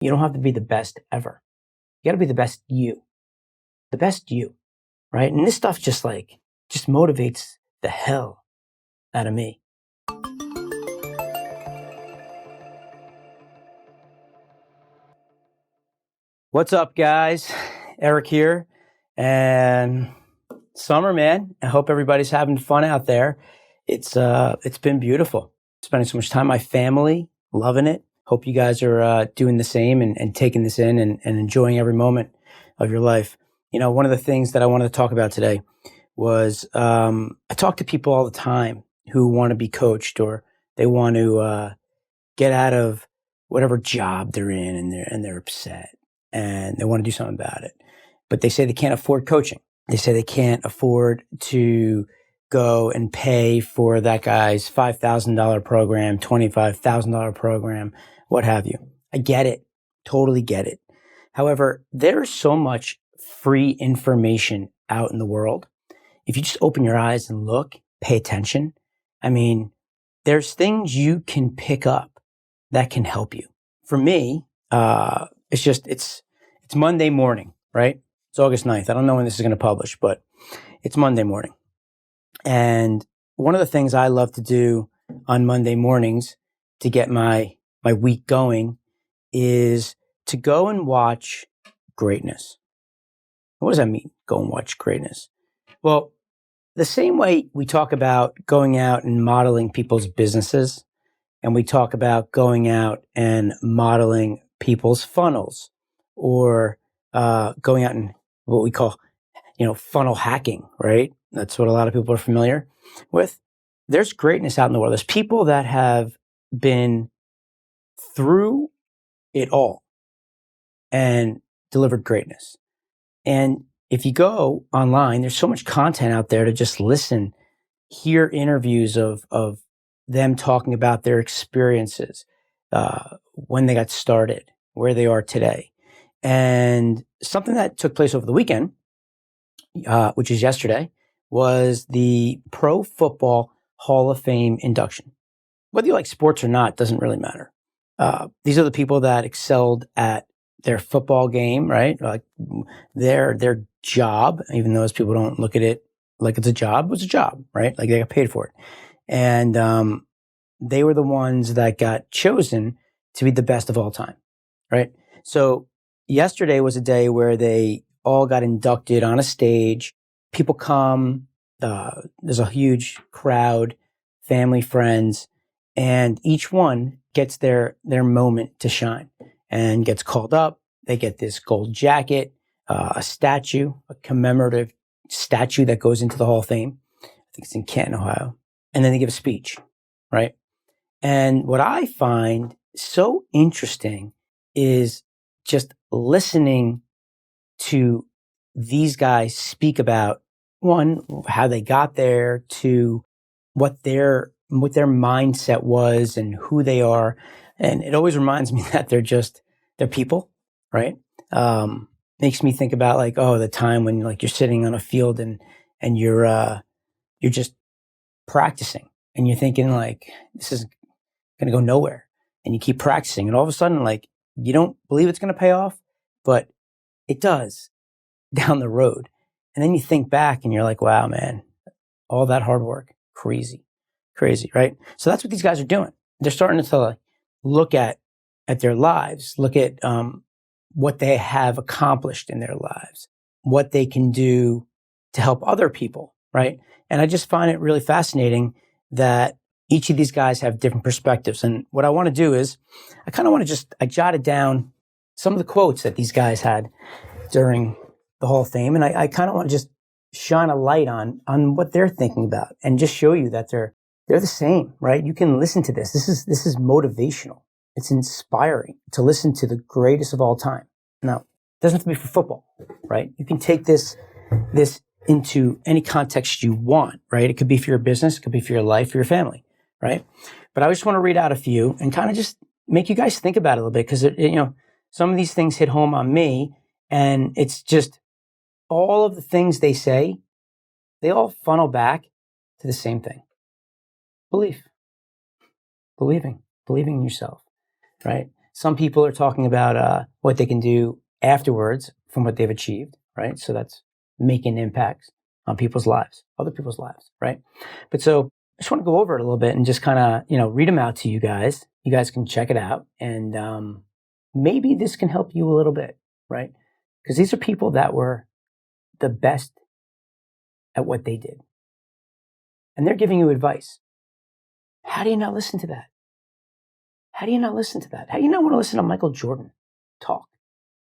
You don't have to be the best ever. You got to be the best you, right? And this stuff just motivates the hell out of me. What's up, guys? Eric here. And summer, man. I hope everybody's having fun out there. It's been beautiful. Spending so much time with my family, loving it. Hope you guys are doing the same and taking this in and enjoying every moment of your life. You know, one of the things that I wanted to talk about today was I talk to people all the time who want to be coached, or they want to get out of whatever job they're in, and they're upset and they want to do something about it. But they say they can't afford coaching. They say they can't afford to go and pay for that guy's $5,000 program, $25,000 program, what have you. I get it. Totally get it. However, there's so much free information out in the world. If you just open your eyes and look, pay attention, I mean, there's things you can pick up that can help you. For me, it's Monday morning, right? It's August 9th. I don't know when this is going to publish, but it's Monday morning. And one of the things I love to do on Monday mornings to get my week going is to go and watch greatness. What does that mean? Go and watch greatness. Well, the same way we talk about going out and modeling people's businesses, and we talk about going out and modeling people's funnels, or going out and what we call, funnel hacking, right? That's what a lot of people are familiar with. There's greatness out in the world. There's people that have been through it all and delivered greatness. And if you go online, there's so much content out there to just listen, hear interviews of them talking about their experiences, when they got started, where they are today. And something that took place over the weekend, which is yesterday, was the Pro Football Hall of Fame induction. Whether you like sports or not doesn't really matter. These are the people that excelled at their football game, right? Like their job, even though people don't look at it like it's a job, it was a job, right? Like they got paid for it. And they were the ones that got chosen to be the best of all time, right? So yesterday was a day where they all got inducted on a stage. People come, there's a huge crowd, family, friends, and each one gets their moment to shine and gets called up. They get this gold jacket, a statue, a commemorative statue that goes into the Hall of Fame. I think it's in Canton, Ohio. And then they give a speech, right? And what I find so interesting is just listening to these guys speak about, one, how they got there, to what their mindset was and who they are. And it always reminds me that they're people, right? Makes me think about the time when you're sitting on a field and you're just practicing and you're thinking this is going to go nowhere, and you keep practicing, and all of a sudden you don't believe it's going to pay off, but it does down the road. And then you think back and you're like, wow, man, all that hard work, crazy, right? So that's what these guys are doing. They're starting to look at their lives, look at what they have accomplished in their lives, what they can do to help other people, right? And I just find it really fascinating that each of these guys have different perspectives. And what I want to do is I jotted down some of the quotes that these guys had during the Hall of Fame. And I kind of want to just shine a light on what they're thinking about and just show you that they're the same, right? You can listen to this. This is motivational. It's inspiring to listen to the greatest of all time. Now, it doesn't have to be for football, right? You can take this into any context you want, right? It could be for your business, it could be for your life, for your family, right? But I just want to read out a few and kind of just make you guys think about it a little bit, because some of these things hit home on me, and it's just all of the things they say, they all funnel back to the same thing. Believing in yourself, right? Some people are talking about what they can do afterwards from what they've achieved, right? So that's making impacts on people's lives, other people's lives, right? But so I just want to go over it a little bit and just kind of, read them out to you guys. You guys can check it out, and maybe this can help you a little bit, right? Because these are people that were the best at what they did. And they're giving you advice. How do you not listen to that? How do you not listen to that? How do you not want to listen to Michael Jordan talk?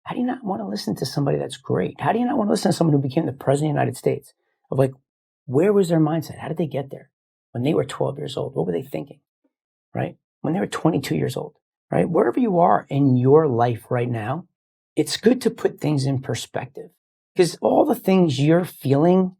How do you not want to listen to somebody that's great? How do you not want to listen to someone who became the president of the United States? Of like, where was their mindset? How did they get there? When they were 12 years old, what were they thinking, right? When they were 22 years old, right? Wherever you are in your life right now, it's good to put things in perspective, because all the things you're feeling,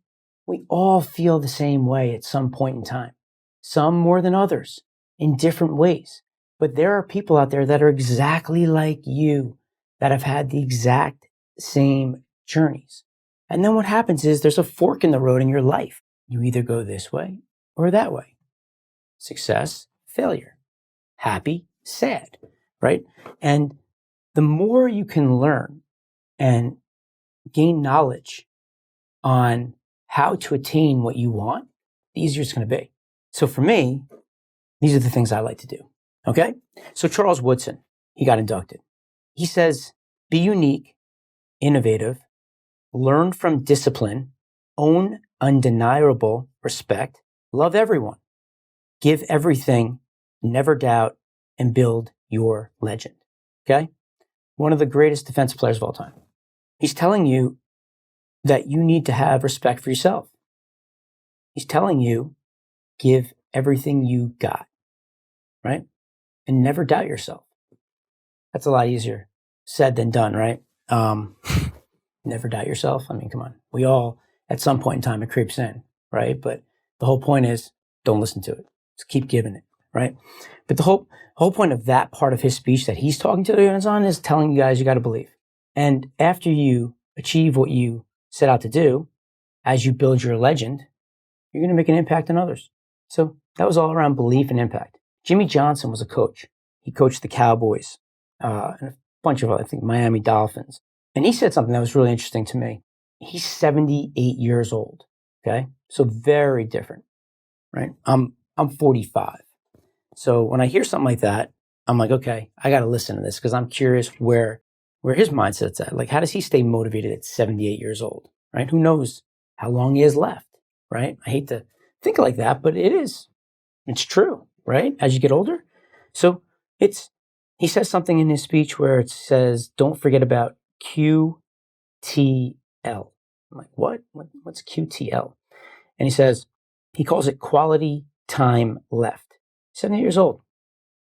we all feel the same way at some point in time, some more than others in different ways. But there are people out there that are exactly like you, that have had the exact same journeys. And then what happens is there's a fork in the road in your life. You either go this way or that way. Success, failure, happy, sad, right? And the more you can learn and gain knowledge on how to attain what you want, the easier it's going to be. So for me, these are the things I like to do. Okay? So Charles Woodson, he got inducted. He says, be unique, innovative, learn from discipline, own undeniable respect, love everyone, give everything, never doubt, and build your legend. Okay? One of the greatest defensive players of all time. He's telling you that you need to have respect for yourself. He's telling you, give everything you got, right? And never doubt yourself. That's a lot easier said than done, right? Never doubt yourself. I mean, come on. We all, at some point in time, it creeps in, right? But the whole point is, don't listen to it. Just keep giving it, right? But the whole point of that part of his speech that he's talking to the audience on is telling you guys you got to believe. And after you achieve what you set out to do, as you build your legend, you're going to make an impact on others. So that was all around belief and impact. Jimmy Johnson was a coach. He coached the Cowboys and a bunch of other, I think, Miami Dolphins. And he said something that was really interesting to me. He's 78 years old. Okay. So very different, right? I'm 45. So when I hear something like that, I'm like, okay, I got to listen to this because I'm curious where his mindset's at. Like, how does he stay motivated at 78 years old, right? Who knows how long he has left, right? I hate to think like that, but it's true, right? As you get older. So he says something in his speech where it says, don't forget about QTL. I'm like, what? What's QTL? And he calls it quality time left. 70 years old.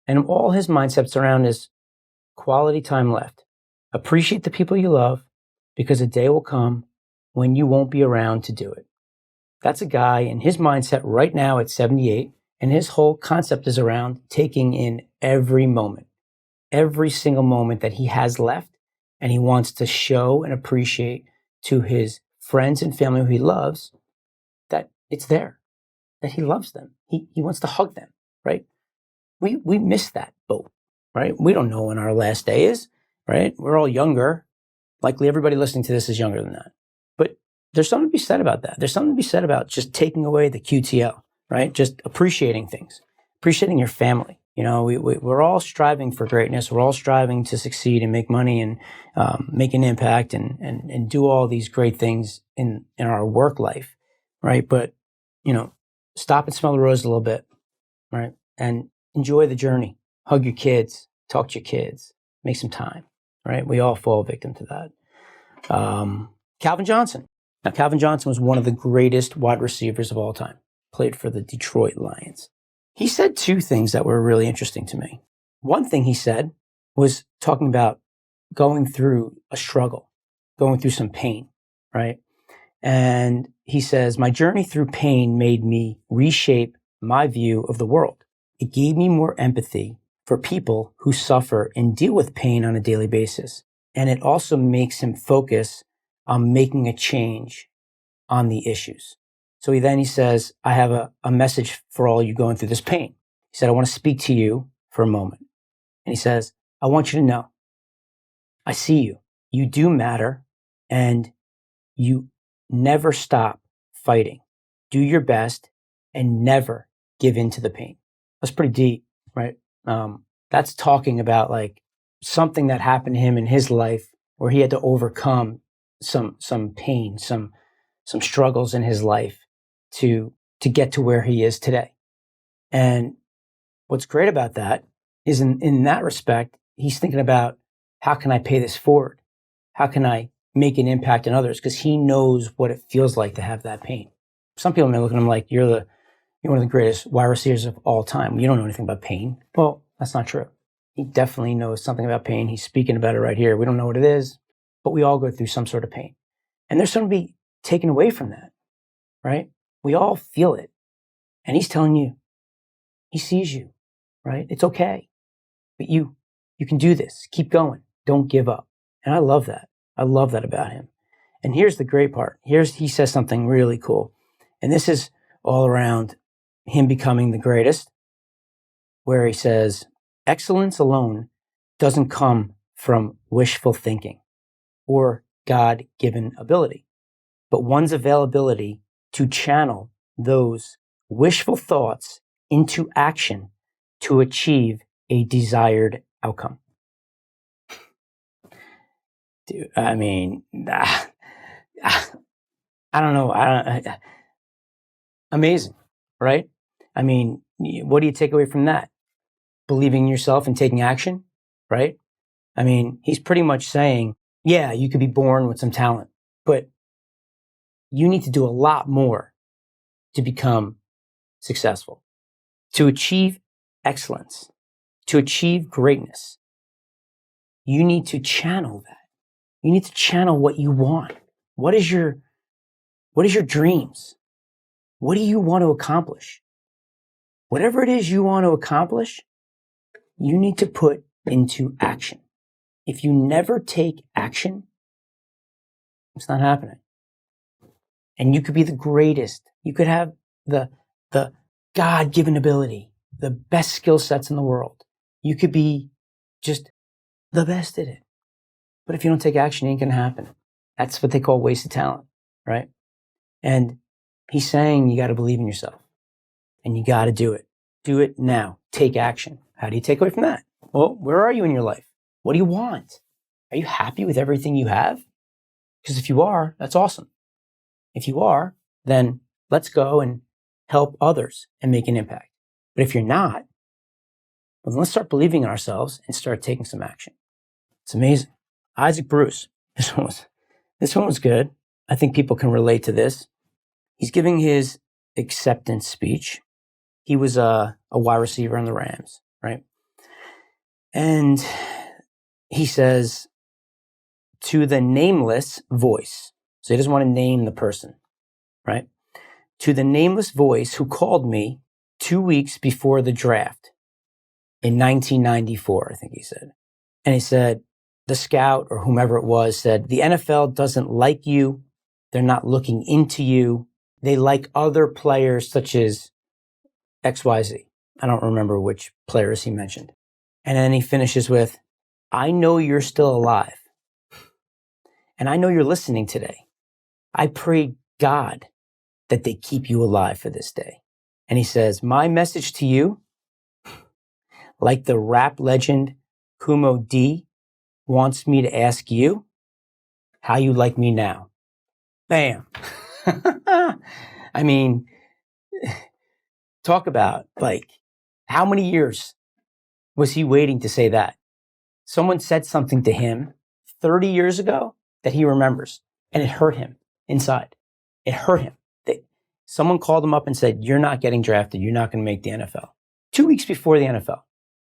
And all his mindset's around is quality time left. Appreciate the people you love because a day will come when you won't be around to do it. That's a guy in his mindset right now at 78, and his whole concept is around taking in every moment, every single moment that he has left, and he wants to show and appreciate to his friends and family who he loves that it's there, that he loves them. He wants to hug them, right? We miss that boat, right? We don't know when our last day is, right? We're all younger. Likely everybody listening to this is younger than that. But there's something to be said about that. There's something to be said about just taking away the QTL, right? Just appreciating things, appreciating your family. We're all striving for greatness. We're all striving to succeed and make money and make an impact and do all these great things in our work life, right? But, stop and smell the rose a little bit, right? And enjoy the journey. Hug your kids, talk to your kids, make some time, right? We all fall victim to that. Calvin Johnson. Now, Calvin Johnson was one of the greatest wide receivers of all time, played for the Detroit Lions. He said two things that were really interesting to me. One thing he said was talking about going through a struggle, going through some pain, right? And he says, my journey through pain made me reshape my view of the world. It gave me more empathy for people who suffer and deal with pain on a daily basis. And it also makes him focus on making a change on the issues. So he says, I have a message for all you going through this pain. He said, I want to speak to you for a moment. And he says, I want you to know, I see you. You do matter, and you never stop fighting. Do your best and never give in to the pain. That's pretty deep, right? That's talking about like something that happened to him in his life where he had to overcome some pain, some struggles in his life to get to where he is today. And what's great about that is in that respect, he's thinking about, how can I pay this forward? How can I make an impact on others? Because he knows what it feels like to have that pain. Some people may look at him like, you're one of the greatest wide receivers of all time. You don't know anything about pain. Well, that's not true. He definitely knows something about pain. He's speaking about it right here. We don't know what it is, but we all go through some sort of pain. And there's something to be taken away from that, right? We all feel it. And he's telling you, he sees you, right? It's okay. But you can do this. Keep going. Don't give up. And I love that. I love that about him. And here's the great part. He says something really cool. And this is all around him becoming the greatest, where he says, excellence alone doesn't come from wishful thinking or God-given ability, but one's availability to channel those wishful thoughts into action to achieve a desired outcome. Dude, I mean, I don't know. Amazing, right? I mean, what do you take away from that? Believing in yourself and taking action, right? I mean, he's pretty much saying, yeah, you could be born with some talent, but you need to do a lot more to become successful, to achieve excellence, to achieve greatness. You need to channel that. You need to channel what you want. What is your dreams? What do you want to accomplish? Whatever it is you want to accomplish, you need to put into action. If you never take action, it's not happening. And you could be the greatest. You could have the God-given ability, the best skill sets in the world. You could be just the best at it. But if you don't take action, it ain't going to happen. That's what they call wasted talent, right? And he's saying you got to believe in yourself and you got to do it. Do it now. Take action. How do you take away from that? Well, where are you in your life? What do you want? Are you happy with everything you have? Because if you are, that's awesome. If you are, then let's go and help others and make an impact. But if you're not, well, then let's start believing in ourselves and start taking some action. It's amazing. Isaac Bruce. This one was good. I think people can relate to this. He's giving his acceptance speech. He was a wide receiver on the Rams, right? And he says, to the nameless voice. So he doesn't want to name the person, right? To the nameless voice who called me 2 weeks before the draft in 1994, I think he said. And he said, the scout or whomever it was said, the NFL doesn't like you. They're not looking into you. They like other players such as XYZ. I don't remember which players he mentioned. And then he finishes with, I know you're still alive. And I know you're listening today. I pray God that they keep you alive for this day. And he says, my message to you, like the rap legend Kumo D wants me to ask you, how you like me now. Bam. I mean, talk about like, how many years was he waiting to say that? Someone said something to him 30 years ago that he remembers, and it hurt him inside. It hurt him. Someone called him up and said, you're not getting drafted. You're not going to make the NFL. 2 weeks before the NFL.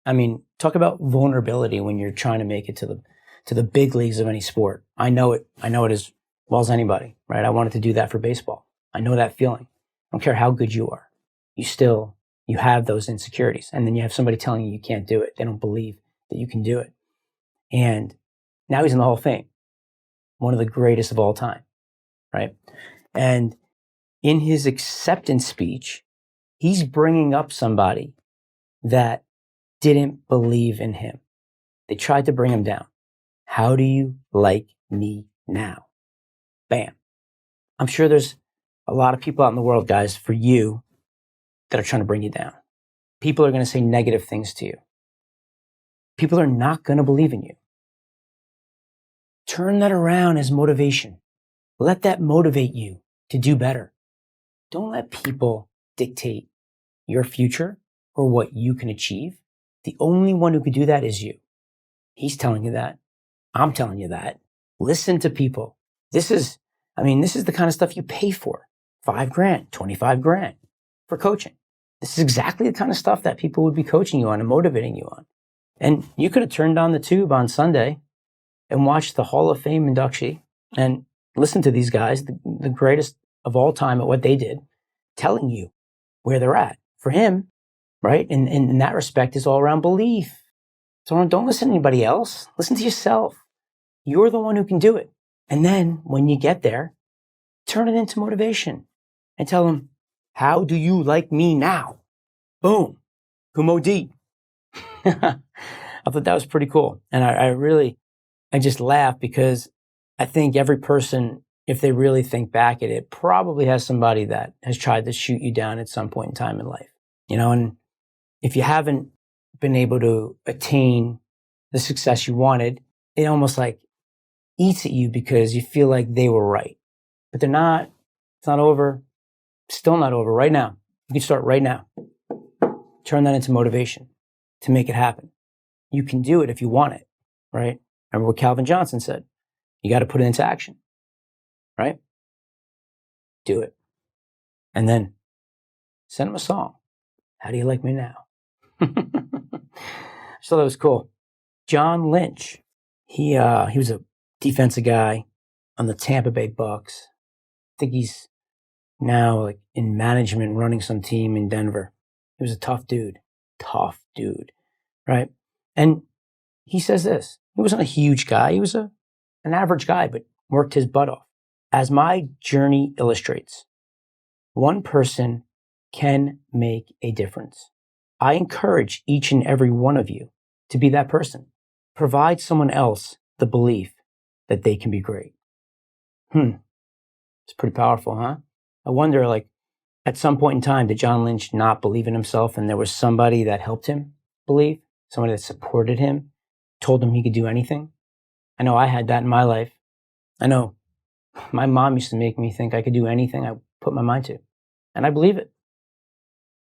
I mean, talk about vulnerability when you're trying to make it to the big leagues of any sport. I know it as well as anybody, right? I wanted to do that for baseball. I know that feeling. I don't care how good you are. You have those insecurities. And then you have somebody telling you can't do it. They don't believe that you can do it. And now he's in the Hall of Fame. One of the greatest of all time, right? And in his acceptance speech, he's bringing up somebody that didn't believe in him. They tried to bring him down. How do you like me now? Bam. I'm sure there's a lot of people out in the world, guys, for you that are trying to bring you down. People are going to say negative things to you. People are not going to believe in you. Turn that around as motivation. Let that motivate you to do better. Don't let people dictate your future or what you can achieve. The only one who can do that is you. He's telling you that. I'm telling you that. Listen to people. This is the kind of stuff you pay for. $5,000, $25,000 for coaching. This is exactly the kind of stuff that people would be coaching you on and motivating you on. And you could have turned on the tube on Sunday and watched the Hall of Fame inductee and listened to these guys, the greatest of all time at what they did, telling you where they're at. For him, right, in that respect, is all around belief. So don't listen to anybody else. Listen to yourself. You're the one who can do it. And then when you get there, turn it into motivation and tell them, how do you like me now? Boom. Kumo D. I thought that was pretty cool. And I just laugh because I think every person, if they really think back at it, probably has somebody that has tried to shoot you down at some point in time in life. And if you haven't been able to attain the success you wanted, it almost like eats at you because you feel like they were right. But they're not. It's not over. Still not over right now. You can start right now. Turn that into motivation to make it happen. You can do it if you want it, right? Remember what Calvin Johnson said. You got to put it into action, right? Do it. And then send him a song. How do you like me now? So that was cool. John Lynch. He was a defensive guy on the Tampa Bay Bucks. I think he's now like in management running some team in Denver. He was a tough dude, right? And he says this. He wasn't a huge guy. He was an average guy, but worked his butt off. As my journey illustrates, one person can make a difference. I encourage each and every one of you to be that person. Provide someone else the belief that they can be great. It's pretty powerful, huh? I wonder, like, at some point in time, did John Lynch not believe in himself and there was somebody that helped him believe? Somebody that supported him, told him he could do anything? I know I had that in my life. I know my mom used to make me think I could do anything I put my mind to. And I believe it,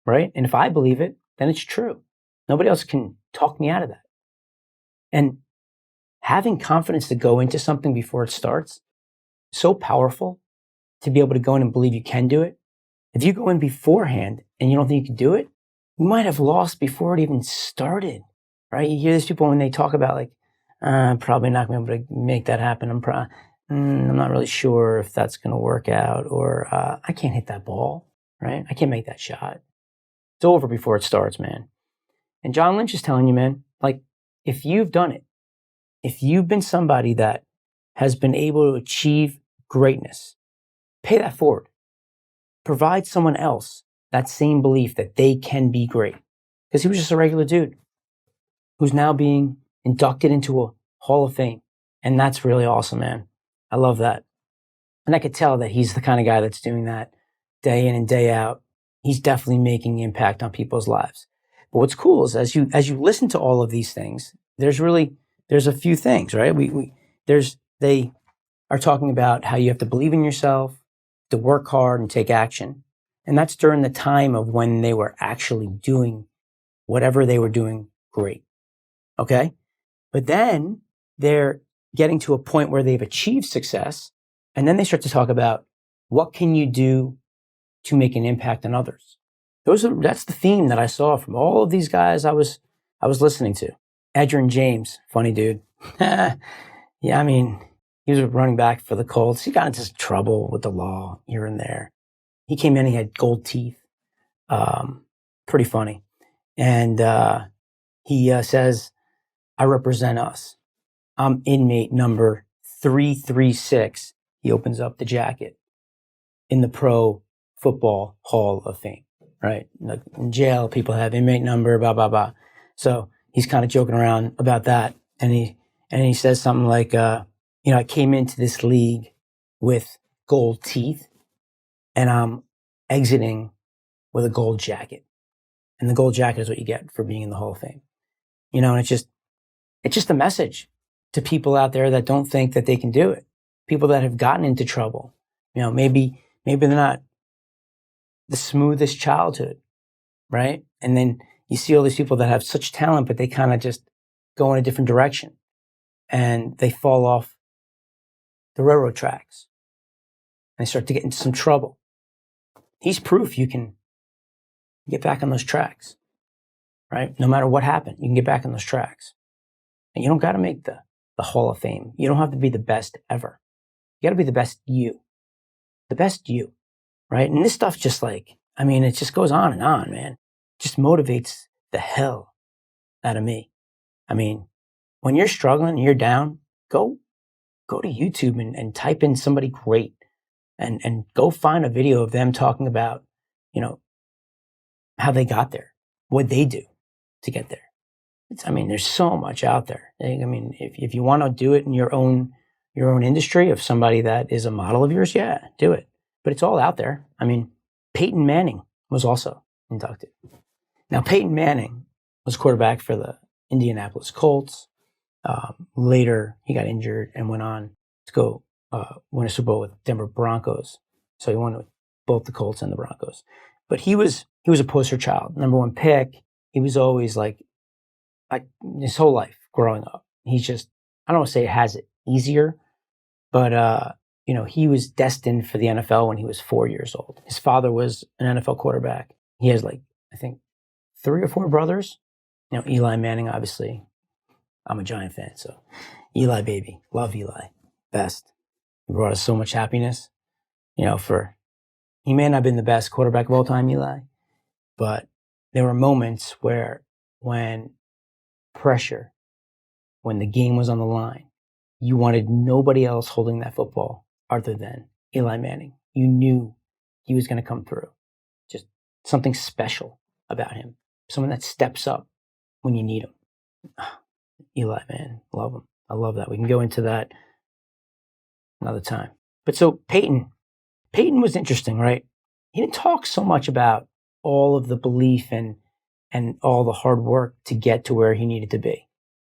right? And if I believe it, then it's true. Nobody else can talk me out of that. And having confidence to go into something before it starts, so powerful to be able to go in and believe you can do it. If you go in beforehand and you don't think you can do it, you might have lost before it even started, right? You hear these people when they talk about like, I'm probably not going to be able to make that happen. I'm not really sure if that's going to work out, or I can't hit that ball, right? I can't make that shot. It's over before it starts, man. And John Lynch is telling you, man, like, if you've done it, if you've been somebody that has been able to achieve greatness, pay that forward. Provide someone else that same belief that they can be great. Because he was just a regular dude who's now being inducted into a Hall of Fame. And that's really awesome, man. I love that. And I could tell that he's the kind of guy that's doing that day in and day out. He's definitely making impact on people's lives. But what's cool is as you listen to all of these things, there's a few things, right? They are talking about how you have to believe in yourself, to work hard and take action. And that's during the time of when they were actually doing whatever they were doing great. Okay? But then they're getting to a point where they've achieved success, and then they start to talk about what can you do to make an impact on others. That's the theme that I saw from all of these guys I was listening to. Edgerrin James, funny dude. Yeah, I mean, he was a running back for the Colts. He got into trouble with the law here and there. He came in, he had gold teeth. Pretty funny. And he says, I represent us. I'm inmate number 336. He opens up the jacket in the Pro Football Hall of Fame, right? In jail, people have inmate number, blah, blah, blah. So he's kind of joking around about that. And he says something like, I came into this league with gold teeth, and I'm exiting with a gold jacket. And the gold jacket is what you get for being in the Hall of Fame. And it's just a message to people out there that don't think that they can do it. People that have gotten into trouble. Maybe they're not the smoothest childhood, right? And then you see all these people that have such talent, but they kind of just go in a different direction and they fall off the railroad tracks and they start to get into some trouble. He's proof you can get back on those tracks, right? No matter what happened, you can get back on those tracks. And you don't got to make the Hall of Fame. You don't have to be the best ever. You got to be the best you, right? And this stuff just it just goes on and on, man. It just motivates the hell out of me. When you're struggling, you're down, go to YouTube and type in somebody great and go find a video of them talking about, how they got there, what they do to get there. There's so much out there. If you want to do it in your own industry of somebody that is a model of yours, yeah, do it. But it's all out there. Peyton Manning was also inducted. Now, Peyton Manning was quarterback for the Indianapolis Colts. Later, he got injured and went on to go win a Super Bowl with Denver Broncos. So he won with both the Colts and the Broncos. But he was a poster child, number one pick. He was always like his whole life growing up. He's just, I don't want to say it has it easier, but he was destined for the NFL when he was 4 years old. His father was an NFL quarterback. He has I think 3 or 4 brothers. Eli Manning, obviously. I'm a Giant fan, so Eli baby, love Eli, best. He brought us so much happiness. He may not have been the best quarterback of all time, Eli, but there were moments where when the game was on the line, you wanted nobody else holding that football other than Eli Manning. You knew he was going to come through. Just something special about him. Someone that steps up when you need him. Eli, man, love him. I love that. We can go into that another time. But so Peyton was interesting, right? He didn't talk so much about all of the belief and all the hard work to get to where he needed to be.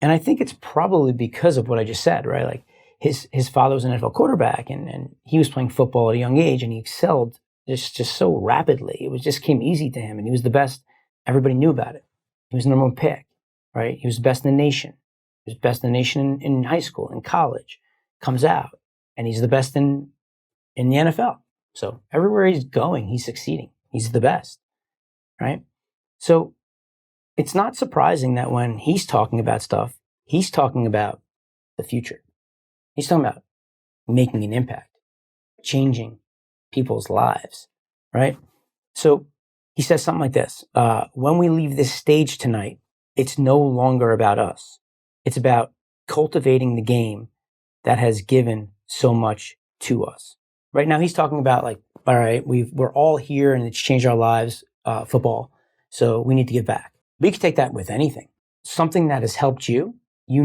And I think it's probably because of what I just said, right? His father was an NFL quarterback and he was playing football at a young age and he excelled just so rapidly. It just came easy to him and he was the best. Everybody knew about it. He was the number one pick, right? He was the best in the nation. He was best in the nation in high school, in college, comes out and he's the best in the NFL. So everywhere he's going, he's succeeding. He's the best, right? So it's not surprising that when he's talking about stuff, he's talking about the future. He's talking about making an impact, changing people's lives, right? So he says something like this, when we leave this stage tonight, it's no longer about us. It's about cultivating the game that has given so much to us. Right now, he's talking about all right, we're all here and it's changed our lives, football. So we need to give back. But you can take that with anything. Something that has helped you, you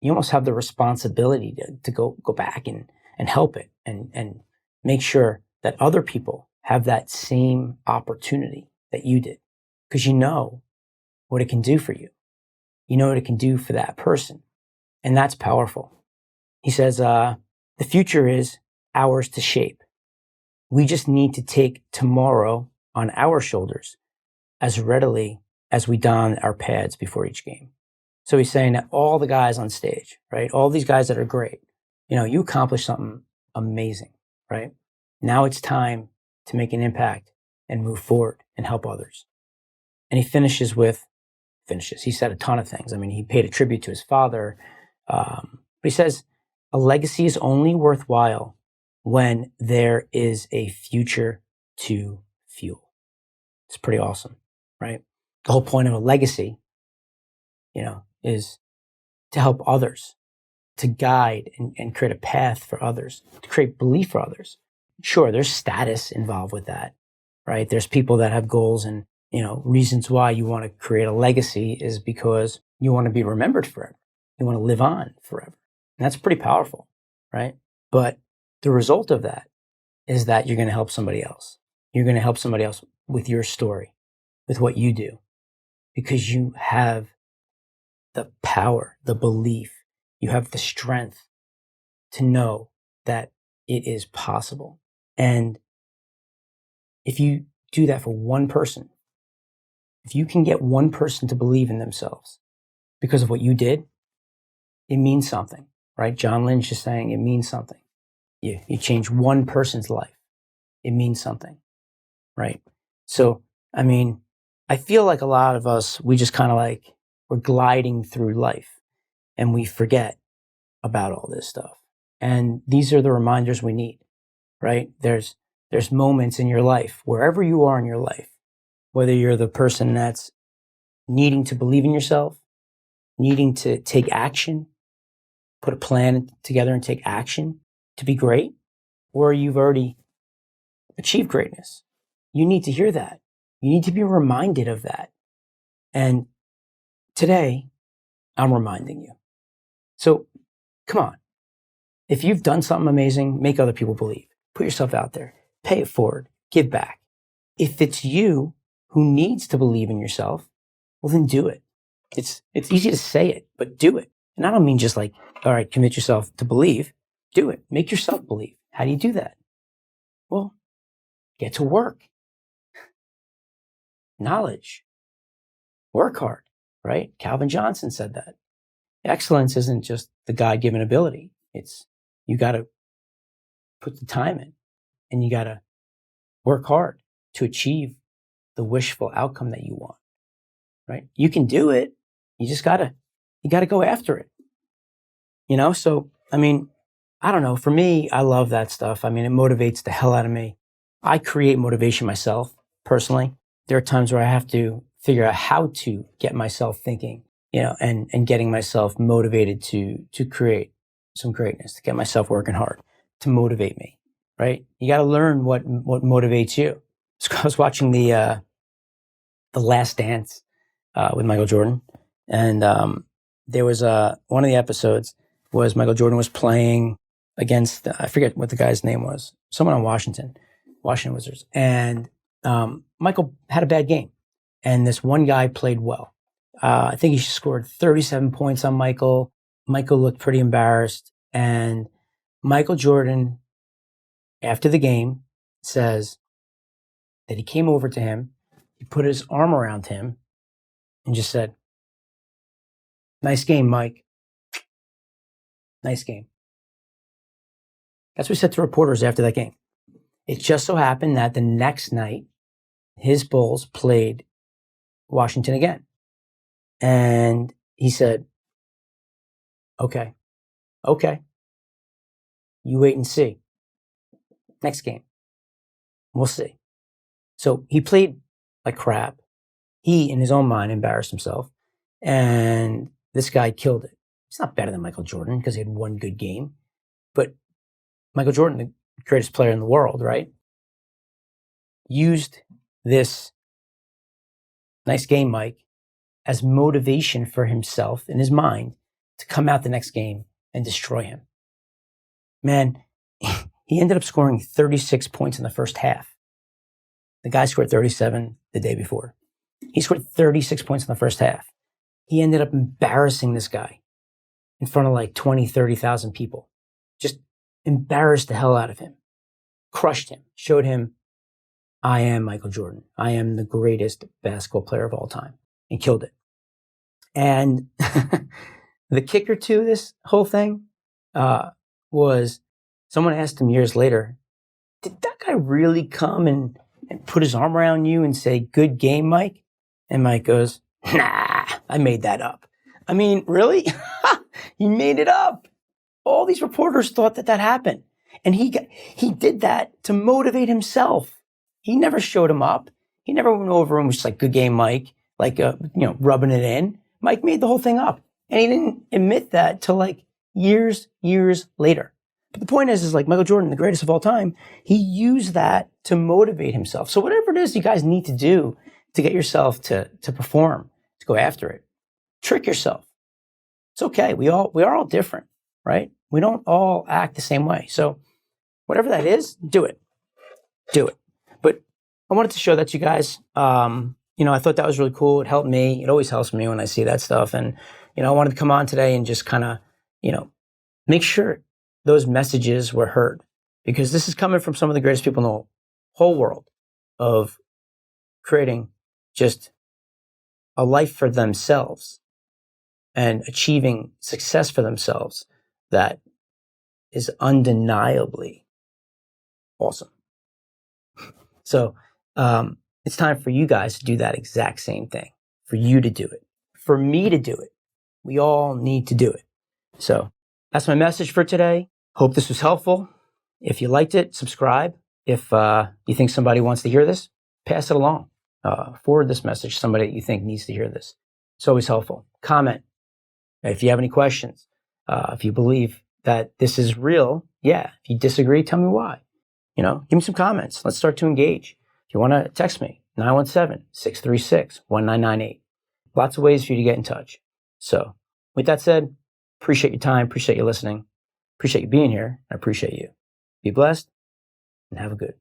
almost have the responsibility to go back and help it and make sure that other people have that same opportunity that you did. Because you know what it can do for you. You know what it can do for that person. And that's powerful. He says, the future is ours to shape. We just need to take tomorrow on our shoulders as readily as we don our pads before each game. So he's saying that all the guys on stage, right? All these guys that are great, you accomplished something amazing, right? Now it's time to make an impact and move forward and help others. And he finishes. He said a ton of things. He paid a tribute to his father. But he says, a legacy is only worthwhile when there is a future to fuel. It's pretty awesome, right? The whole point of a legacy, is to help others, to guide and create a path for others, to create belief for others. Sure, there's status involved with that, right? There's people that have goals and, reasons why you want to create a legacy is because you want to be remembered for it. You want to live on forever. And that's pretty powerful, right? But the result of that is that you're going to help somebody else. You're going to help somebody else with your story, with what you do, because you have the power, the belief, you have the strength to know that it is possible. And if you do that for one person, if you can get one person to believe in themselves because of what you did, it means something, right? John Lynch is saying it means something. You change one person's life. It means something, right? So, I mean, I feel like a lot of us, we just kind of like, we're gliding through life and we forget about all this stuff. And these are the reminders we need, right? There's moments in your life, wherever you are in your life, whether you're the person that's needing to believe in yourself, needing to take action, put a plan together and take action to be great, or you've already achieved greatness. You need to hear that. You need to be reminded of that. And today, I'm reminding you. So come on. If you've done something amazing, make other people believe. Put yourself out there. Pay it forward. Give back. If it's you who needs to believe in yourself, well, then do it. It's easy to say it, but do it. And I don't mean just like, all right, commit yourself to believe. Do it. Make yourself believe. How do you do that? Well, get to work. Knowledge. Work hard, right? Calvin Johnson said that. Excellence isn't just the God-given ability. It's, you got to put the time in and you got to work hard to achieve the wishful outcome that you want, right? You can do it. You just you got to go after it. You know? So, I mean, I don't know. For me, I love that stuff. I mean, it motivates the hell out of me. I create motivation myself, personally. There are times where I have to figure out how to get myself thinking, you know, and getting myself motivated to create some greatness, to get myself working hard, to motivate me, right? You got to learn what motivates you. So I was watching the Last Dance with Michael Jordan, and there was one of the episodes was Michael Jordan was playing against, I forget what the guy's name was, someone on Washington Wizards, and Michael had a bad game, and this one guy played well. I think he scored 37 points on Michael. Michael looked pretty embarrassed, and Michael Jordan, after the game, says that he came over to him, he put his arm around him, and just said, "Nice game, Mike. Nice game." That's what he said to reporters after that game. It just so happened that the next night, his Bulls played Washington again. And he said, okay, you wait and see. Next game, we'll see. So he played like crap. He, in his own mind, embarrassed himself. And this guy killed it. He's not better than Michael Jordan because he had one good game. But Michael Jordan, the greatest player in the world, right, used this nice game, Mike, as motivation for himself in his mind to come out the next game and destroy him. Man, he ended up scoring 36 points in the first half. The guy scored 37 the day before. He scored 36 points in the first half. He ended up embarrassing this guy in front of like 20, 30,000 people. Just embarrassed the hell out of him. Crushed him. Showed him, I am Michael Jordan. I am the greatest basketball player of all time. And killed it. And the kicker to this whole thing was someone asked him years later, did that guy really come and put his arm around you and say, good game, Mike? And Mike goes, nah, I made that up. I mean, really? He made it up. All these reporters thought that happened. And he did that to motivate himself. He never showed him up. He never went over and was just like, good game, Mike. Like, rubbing it in. Mike made the whole thing up. And he didn't admit that till like years later. But the point is like Michael Jordan, the greatest of all time, he used that to motivate himself. So whatever it is you guys need to do to get yourself to perform, to go after it, trick yourself. It's okay. We are all different, right? We don't all act the same way. So whatever that is, do it. Do it. But I wanted to show that to you guys. I thought that was really cool. It helped me. It always helps me when I see that stuff. And, I wanted to come on today and just kind of, make sure those messages were heard, because this is coming from some of the greatest people in the whole world of creating just a life for themselves and achieving success for themselves that is undeniably awesome. So it's time for you guys to do that exact same thing, for you to do it, for me to do it. We all need to do it. So that's my message for today. Hope this was helpful. If you liked it, subscribe. If you think somebody wants to hear this, pass it along. Forward this message to somebody that you think needs to hear this. It's always helpful. Comment. If you have any questions, if you believe that this is real, yeah. If you disagree, tell me why. Give me some comments. Let's start to engage. If you want to text me, 917-636-1998. Lots of ways for you to get in touch. So with that said, appreciate your time. Appreciate you listening. Appreciate you being here. I appreciate you. Be blessed and have a good